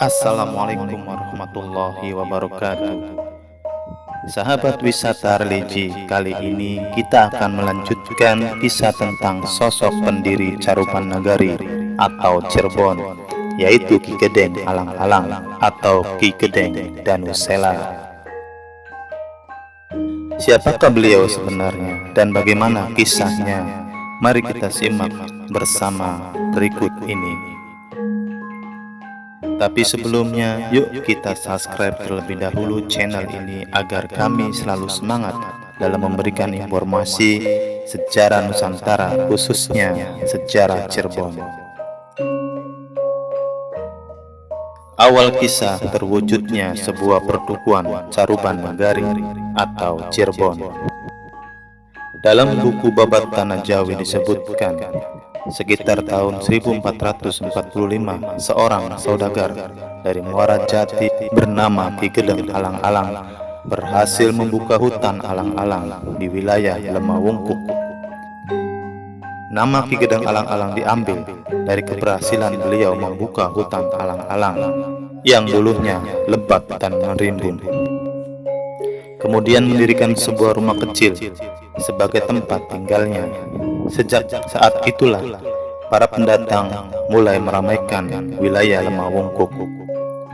Assalamualaikum warahmatullahi wabarakatuh. Sahabat wisata religi, kali ini kita akan melanjutkan kisah tentang sosok pendiri Caruban Nagari atau Cirebon, yaitu Ki Gedeng Alang-Alang atau Ki Gedeng Danusela. Siapakah beliau sebenarnya dan bagaimana kisahnya? Mari kita simak bersama berikut ini. Tapi sebelumnya, yuk kita subscribe terlebih dahulu channel ini agar kami selalu semangat dalam memberikan informasi sejarah Nusantara, khususnya sejarah Cirebon. Awal kisah terwujudnya sebuah pertukuan Caruban Nagari atau Cirebon. Dalam buku Babat Tanah Jawi disebutkan, sekitar tahun 1445, seorang saudagar dari Muara Jati bernama Ki Gedeng Alang-Alang berhasil membuka hutan alang-alang di wilayah Lemawungkuk. Nama Ki Gedeng Alang-Alang diambil dari keberhasilan beliau membuka hutan alang-alang yang dulunya lebat dan merimbun. Kemudian mendirikan sebuah rumah kecil sebagai tempat tinggalnya. Sejak saat itulah para pendatang mulai meramaikan wilayah Lemawungkuk.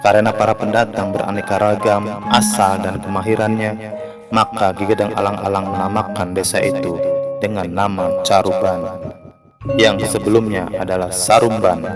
Karena para pendatang beraneka ragam asal dan kemahirannya, maka Ki Gedeng Alang-Alang menamakan desa itu dengan nama Caruban, yang sebelumnya adalah Sarumban.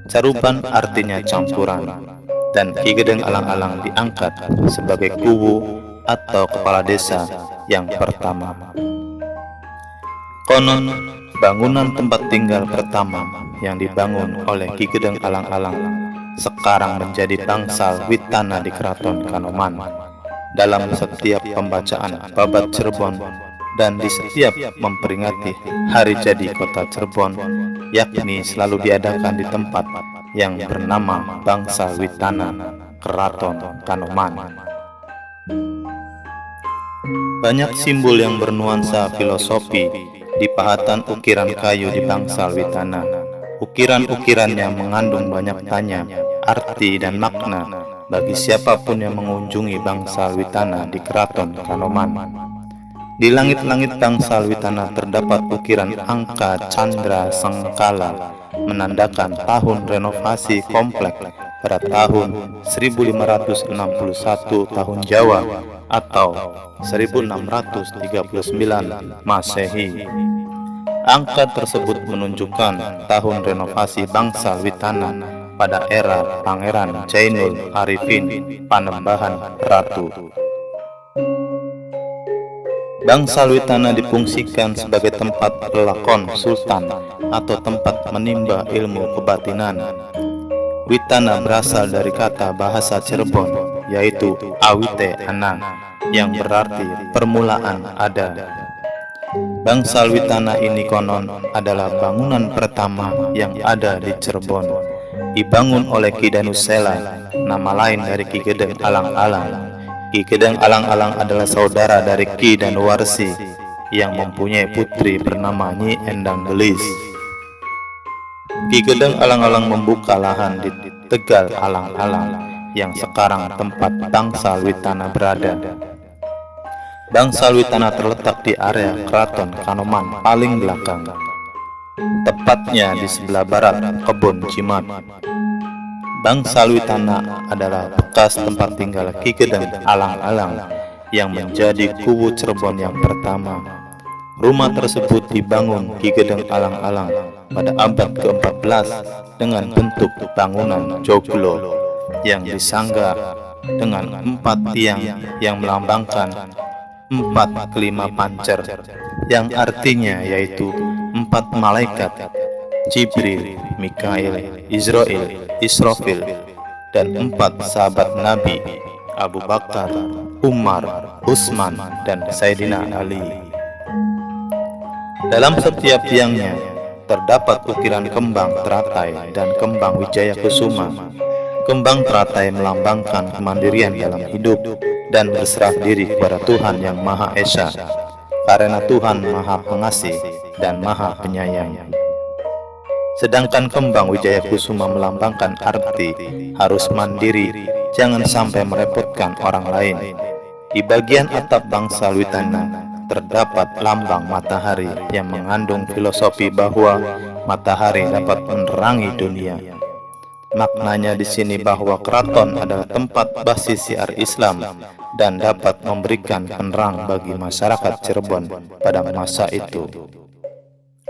Caruban artinya campuran, dan Ki Gedeng Alang-Alang diangkat sebagai kuwu atau kepala desa yang pertama. Konon, bangunan tempat tinggal pertama yang dibangun oleh Ki Gedeng Alang-Alang sekarang menjadi bangsal witana di Keraton Kanoman. Dalam setiap pembacaan Babat Cirebon dan di setiap memperingati hari jadi kota Cirebon, yakni selalu diadakan di tempat yang bernama Bangsal Witana Keraton Kanoman. Banyak simbol yang bernuansa filosofi di pahatan ukiran kayu di Bangsal Witana. Ukiran-ukirannya mengandung banyak tanya, arti dan makna bagi siapapun yang mengunjungi Bangsal Witana di Keraton Kanoman. Di langit-langit Bangsal Witana terdapat ukiran angka candra sengkala, menandakan tahun renovasi komplek pada tahun 1561 tahun Jawa atau 1639 Masehi. Angka tersebut menunjukkan tahun renovasi Bangsal Witana pada era Pangeran Jainul Arifin Panembahan Ratu. Bangsal Witana difungsikan sebagai tempat pelakon sultan atau tempat menimba ilmu kebatinan. Witana berasal dari kata bahasa Cirebon, yaitu awite ana, yang berarti permulaan ada. Bangsal Witana ini konon adalah bangunan pertama yang ada di Cirebon. Dibangun oleh Ki Danusela, nama lain dari Ki Gedeng Alang-Alang. Ki Gedeng Alang-Alang adalah saudara dari Ki Danuwarsi yang mempunyai putri bernama Nyi Endang Gelis. Ki Gedeng Alang-Alang membuka lahan di Tegal Alang-Alang yang sekarang tempat Bangsal Witana berada. Bangsal Witana terletak di area Keraton Kanoman paling belakang, tepatnya di sebelah barat Kebon Jimat. Bangsal Witana adalah bekas tempat tinggal Ki Gedeng Alang-Alang yang menjadi kuwu Cirebon yang pertama. Rumah tersebut dibangun Ki Gedeng Alang-Alang pada abad ke-14 dengan bentuk bangunan joglo yang disangga dengan 4 tiang yang melambangkan 4 kelima pancer, yang artinya yaitu 4 malaikat, Jibril, Mikail, Israel, Israfil, dan 4 sahabat Nabi, Abu Bakar, Umar, Utsman, dan Sayyidina Ali. Dalam setiap tiangnya terdapat ukiran kembang teratai dan kembang wijaya kusuma. Kembang teratai melambangkan kemandirian dalam hidup dan berserah diri kepada Tuhan Yang Maha Esa, karena Tuhan Maha Pengasih dan Maha Penyayang. Sedangkan kembang Wijaya Kusuma melambangkan arti harus mandiri, jangan sampai merepotkan orang lain. Di bagian atap bangsal Witana terdapat lambang matahari yang mengandung filosofi bahwa matahari dapat menerangi dunia. Maknanya di sini bahwa keraton adalah tempat basis syiar Islam dan dapat memberikan penerang bagi masyarakat Cirebon pada masa itu.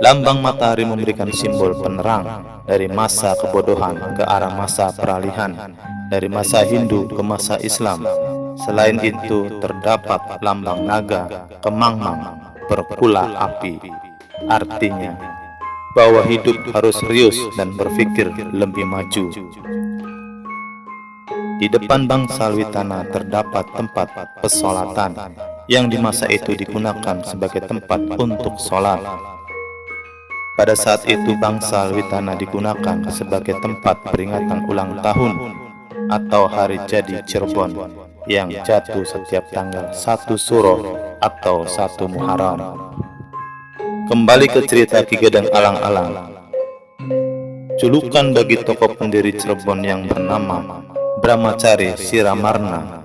Lambang matahari memberikan simbol penerang dari masa kebodohan ke arah masa peralihan, dari masa Hindu ke masa Islam. Selain itu terdapat lambang naga, kemangmang, berkula api. Artinya bahwa hidup harus serius dan berpikir lebih maju. Di depan bangsal Witana terdapat tempat pesolatan yang di masa itu digunakan sebagai tempat untuk sholat. Pada saat itu bangsal Witana digunakan sebagai tempat peringatan ulang tahun atau hari jadi Cirebon yang jatuh setiap tanggal 1 Suro atau 1 Muharram. Kembali ke cerita Ki Gedeng Alang-Alang. Julukan bagi tokoh pendiri Cirebon yang bernama Brahmacari Siramarna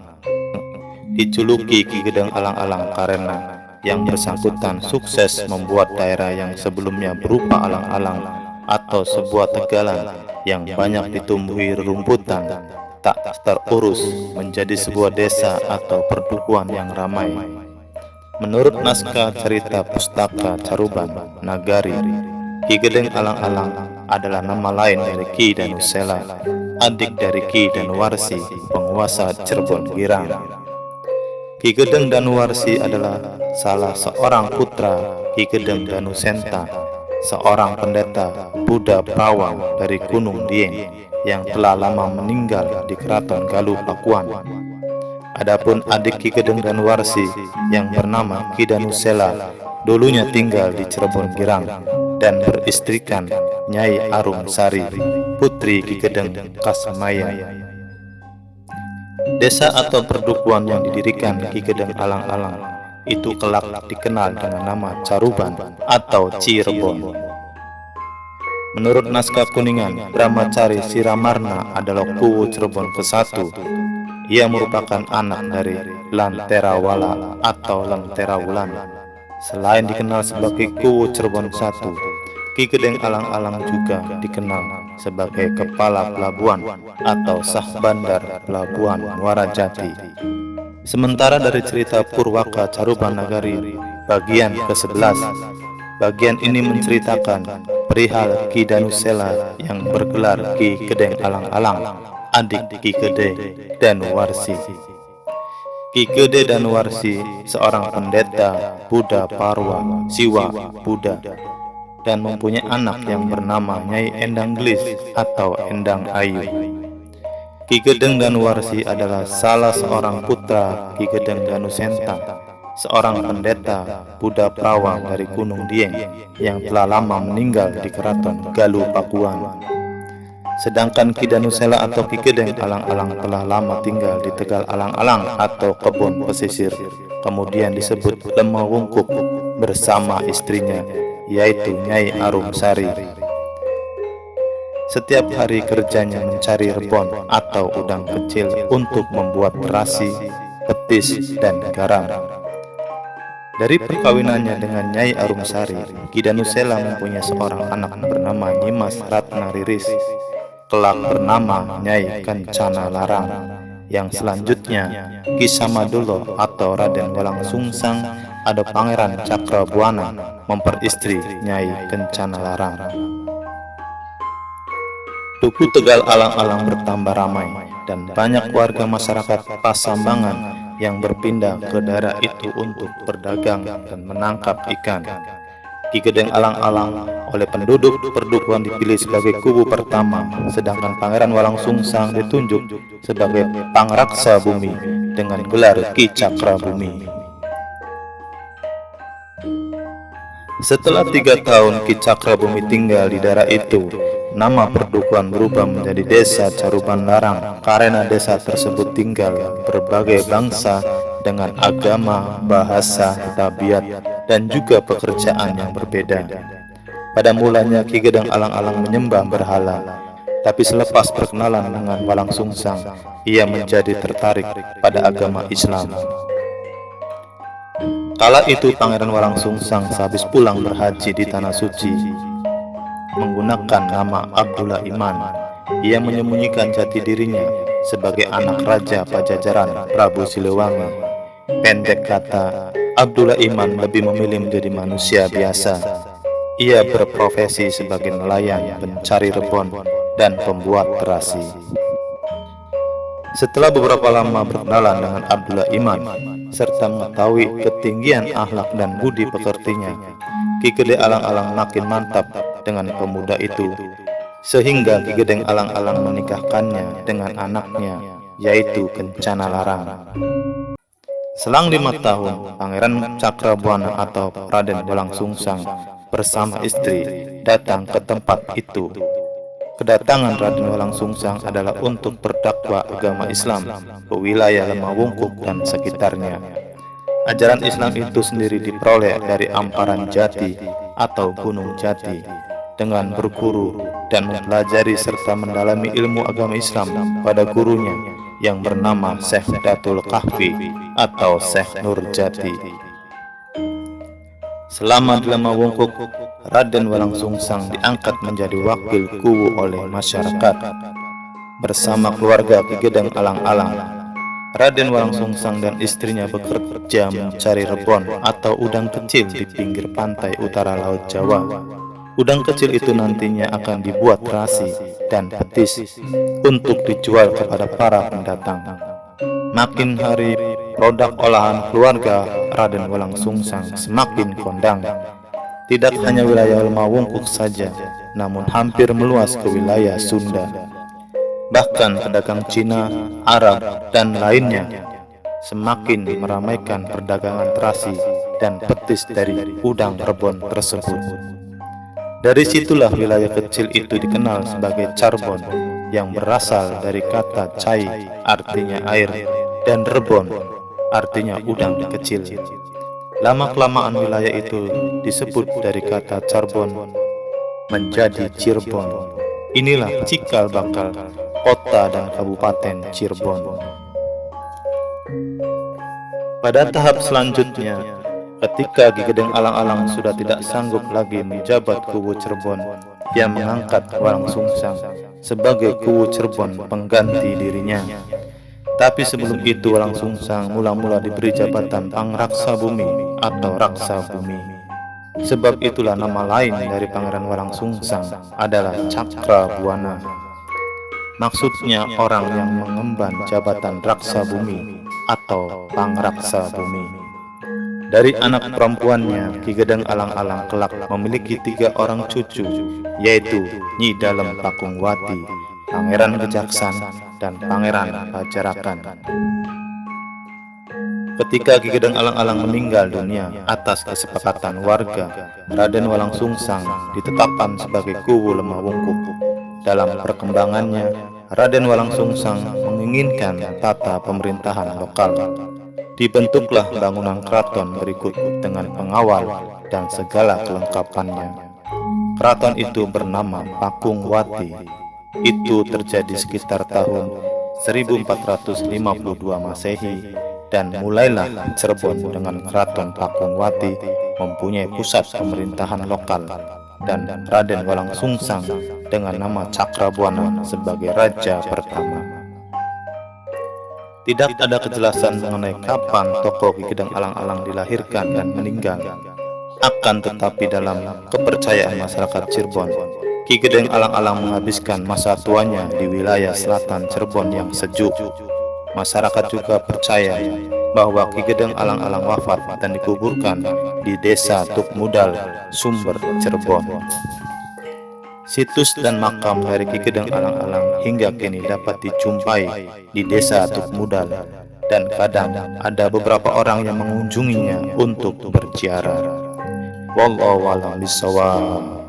dijuluki Ki Gedeng Alang-Alang karena yang bersangkutan sukses membuat daerah yang sebelumnya berupa alang-alang atau sebuah tegalan yang banyak ditumbuhi rerumputan tak terurus menjadi sebuah desa atau perdukuhan yang ramai. Menurut naskah cerita Pustaka Caruban Nagari, Ki Gedeng Alang-Alang adalah nama lain dari Ki Danusela, adik dari Ki Danuwarsi, penguasa Cirebon Girang. Ki Gedeng Danuwarsi adalah salah seorang putra Ki Gedeng Danusenta, seorang pendeta Buddha Prawang dari Gunung Dieng yang telah lama meninggal di Keraton Galuh Pakuan. Adapun adik Ki Gedeng Danuwarsi yang bernama Ki Danusela dulunya tinggal di Cirebon Girang dan beristrikan Nyai Arum Sari, putri Ki Gedeng Kasmaya. Desa atau perdukuhan yang didirikan Ki Gedeng Alang-Alang itu kelak dikenal dengan nama Caruban atau Cirebon. Menurut naskah Kuningan, Brahmacari Siramarna adalah Kuwu Cirebon ke-1. Ia merupakan anak dari Lanterawala atau Lanterawulan. Selain dikenal sebagai Kuwu Cirebon 1, Ki Gedeng Alang-Alang juga dikenal sebagai Kepala Pelabuhan atau Sah Bandar Pelabuhan Muara Jati. Sementara dari cerita Purwaka Caruban Nagari bagian ke-11, bagian ini menceritakan perihal Ki Danusela yang bergelar Ki Gedeng Alang-Alang, adik Ki Gede Danuwarsi. Ki Gede Danuwarsi seorang pendeta Buddha Parwa Siwa Buddha dan mempunyai anak yang bernama Nyai Endang Gelis atau Endang Ayu. Ki Gedeng Danuwarsi adalah salah seorang putra Ki Gedeng Danusenta, seorang pendeta Buddha Prawang dari Gunung Dieng yang telah lama meninggal di Keraton Galuh Pakuan. Sedangkan Ki Danusela atau Ki Gedeng Alang-Alang telah lama tinggal di Tegal Alang-Alang atau kebun pesisir, kemudian disebut Lemah Wungkuk bersama istrinya, yaitu Nyai Arum Sari. Setiap hari kerjanya mencari rebon atau udang kecil untuk membuat terasi, petis, dan garam. Dari perkawinannya dengan Nyai Arum Sari, Ki Danusela mempunyai seorang anak bernama Nyimas Ratna Riris, kelak bernama Nyai Kencana Larang, yang selanjutnya Ki Samadulo atau Raden Walang Sungsang ada Pangeran Cakrabuana memperistri Nyai Kencana Larang. Duku Tegal Alang-Alang bertambah ramai dan banyak warga masyarakat Pasambangan yang berpindah ke daerah itu untuk berdagang dan menangkap ikan. Ki Gedeng Alang-Alang oleh penduduk perdukuhan dipilih sebagai kubu pertama, sedangkan Pangeran Walang Sungsang ditunjuk sebagai Pangraksa Bumi dengan gelar Ki Cakra Bumi. Setelah 3 tahun Ki Cakra Bumi tinggal di daerah itu, nama perdukuhan berubah menjadi Desa Caruban Larang karena desa tersebut tinggal berbagai bangsa dengan agama, bahasa, tabiat, dan juga pekerjaan yang berbeda. Pada mulanya Ki Gedeng alang-alang menyembah berhala, tapi selepas perkenalan dengan Walang Sungsang, ia menjadi tertarik pada agama Islam. Kala itu Pangeran Walang Sungsang sehabis pulang berhaji di Tanah Suci menggunakan nama Abdullah Iman. Ia menyembunyikan jati dirinya sebagai anak Raja Pajajaran Prabu Siliwangi. Pendek kata, Abdullah Iman lebih memilih menjadi manusia biasa. Ia berprofesi sebagai nelayan, pencari rebon, dan pembuat terasi. Setelah beberapa lama berkenalan dengan Abdullah Iman serta mengetahui ketinggian akhlak dan budi pekertinya, Ki Gede alang-alang makin mantap dengan pemuda itu, sehingga Ki Gedeng alang-alang menikahkannya dengan anaknya, yaitu Kencana Larang. Selang 5 tahun, Pangeran Cakrabuana atau Raden Walang Sungsang bersama istri datang ke tempat itu. Kedatangan Raden Walang Sungsang adalah untuk berdakwah agama Islam ke wilayah Lemawungkuk dan sekitarnya. Ajaran Islam itu sendiri diperoleh dari Amparan Jati atau Gunung Jati, dengan berguru dan mempelajari serta mendalami ilmu agama Islam pada gurunya yang bernama Syekh Datul Kahfi atau Syekh Nurjati. Selama di Lemawungkuk, Raden Walang Sungsang diangkat menjadi wakil kuwu oleh masyarakat. Bersama keluarga Ki Gedeng alang-alang, Raden Walang Sungsang dan istrinya bekerja mencari rebon atau udang kecil di pinggir pantai utara Laut Jawa. Udang kecil itu nantinya akan dibuat terasi dan petis untuk dijual kepada para pendatang. Makin hari, produk olahan keluarga Raden Walang Sungsang semakin kondang. Tidak hanya wilayah Lemawungkuk saja, namun hampir meluas ke wilayah Sunda. Bahkan pedagang Cina, Arab, dan lainnya semakin meramaikan perdagangan terasi dan petis dari udang rebon tersebut. Dari situlah wilayah kecil itu dikenal sebagai Carbon, yang berasal dari kata cai artinya air dan rebon artinya udang kecil. Lama-kelamaan wilayah itu disebut dari kata Carbon menjadi Cirebon. Inilah cikal bakal kota dan kabupaten Cirebon. Pada tahap selanjutnya, ketika Ki Gedeng alang-alang sudah tidak sanggup lagi menjabat kuwu Cirebon, ia mengangkat Walang Sungsang sebagai kuwu Cirebon pengganti dirinya. Tapi sebelum itu Walang Sungsang mula-mula diberi jabatan Pangraksa Bumi atau Raksa Bumi. Sebab itulah nama lain dari Pangeran Walang Sungsang adalah Cakrabuana. Maksudnya orang yang mengemban jabatan Raksa Bumi atau Pangraksa Bumi. Dari anak perempuannya, Ki Gedeng alang-alang kelak memiliki 3 orang cucu, yaitu Nyi Dalem Pakungwati, Pangeran Kejaksan, dan Pangeran Pajarakan. Ketika Ki Gedeng alang-alang meninggal dunia atas kesepakatan warga, Raden Walang Sungsang ditetapkan sebagai kuwu Lemawungkuk. Dalam perkembangannya, Raden Walang Sungsang menginginkan tata pemerintahan lokal. Dibentuklah bangunan keraton berikut dengan pengawal dan segala kelengkapannya. Keraton itu bernama Pakungwati. Itu terjadi sekitar tahun 1452 Masehi, dan mulailah Cirebon dengan Keraton Pakungwati mempunyai pusat pemerintahan lokal, dan Raden Walang Sungsang dengan nama Cakrabuana sebagai raja pertama. Tidak ada kejelasan mengenai kapan tokoh Ki Gedeng alang-alang dilahirkan dan meninggal. Akan tetapi dalam kepercayaan masyarakat Cirebon, Ki Gedeng alang-alang menghabiskan masa tuanya di wilayah selatan Cirebon yang sejuk. Masyarakat juga percaya bahwa Ki Gedeng alang-alang wafat dan dikuburkan di desa Tukmudal, Sumber, Cirebon. Situs dan makam dari Ki Gedeng alang-alang hingga kini dapat dijumpai di desa Tukmudal, dan kadang ada beberapa orang yang mengunjunginya untuk berziarah. Wallahu a'lam bishawab.